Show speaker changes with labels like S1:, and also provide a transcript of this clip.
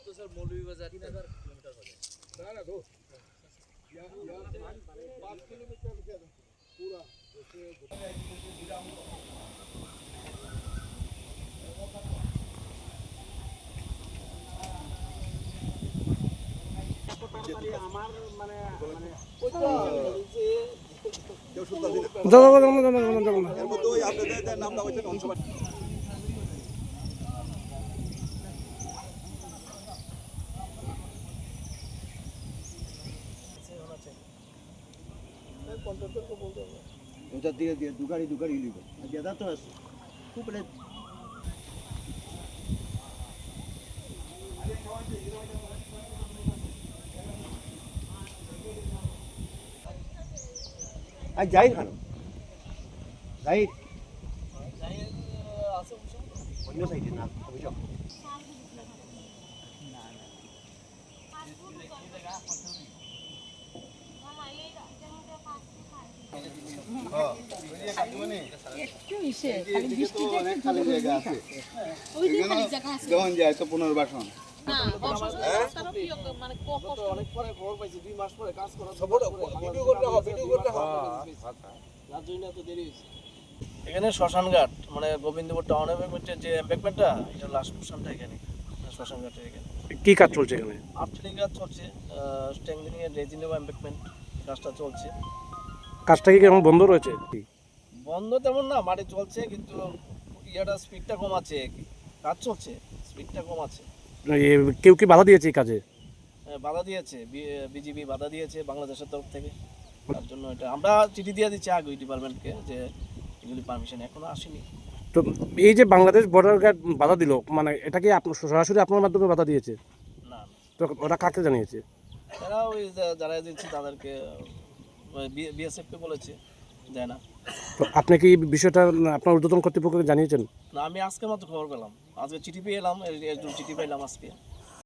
S1: तो sir Moulvibazar 3000 kilometre हो जाए ना दो या 5 किलोमीटर पूरा আমার মানে ওই তো কেউ শুনতে এর মধ্যে ওই আপনাদের নামটা হইছে অংশবাদ उधर दिए दिए दुगाड़ी लीगो ज्यादा तो खूब ले आज जाई खानो जाई আছে অন্য সাইডে না অভিযোগ একটু ইসে খালি বৃষ্টিতে খালি জায়গা আছে ওইখানে খালি জায়গা আছে দহন যায় তো পুনর্বাসন না বর্ষার কি মানে কষ্ট অনেক পরে খবর পাইছি 2 মাস পরে কাজ করা সব ভিডিও করতে হবে না জইনা তো দেরি হইছে এখানে শ্মশানঘাট মানে গোবিন্দপুর টাউন এর যে এমবেকমেন্টটা এটা লাস্ট পোরশনটা এখানে শ্মশানঘাটের এখানে
S2: কি কাজ চলছে এখানে
S1: আর্থিং কাজ চলছে স্ট্রেংথেনিং এর রেজিনেবল এমবেকমেন্ট কাজটা চলছে
S2: কাজটা কি কেমন বন্ধ রয়েছে
S1: বন্ধ তেমন না মাটি চলছে কিন্তু ইয়াটা স্পিডটা কম আছে কাজ চলছে স্পিডটা কম আছে
S2: কেউ কি বাধা দিয়েছে এই কাজে
S1: বাধা দিয়েছে বিজিবি বাধা দিয়েছে বাংলাদেশের তরফ থেকে তার জন্য এটা আমরা চিঠি দিয়ে দিচ্ছি আগে ডিপার্টমেন্টকে যে এগুলি পারমিশন এখনো আসেনি
S2: তো এই যে বাংলাদেশ বর্ডার গার্ড বাধা দিল মানে এটা কি সরাসরি আপনার মাধ্যমে বাধা দিয়েছে
S1: না
S2: তো ওরা কাকে জানিয়েছে
S1: তারা ওই যারা দিচ্ছে তাদেরকে বিএসএফকে বলেছে দেয় না
S2: তো আপনি কি বিষয়টা আপনার ঊর্ধ্বতন কর্তৃপক্ষকে জানিয়েছেন
S1: না আমি আজকে মাত্র খবর পেলাম আজকে চিঠি পেয়ে এলাম একজন চিঠি পেলাম আজকে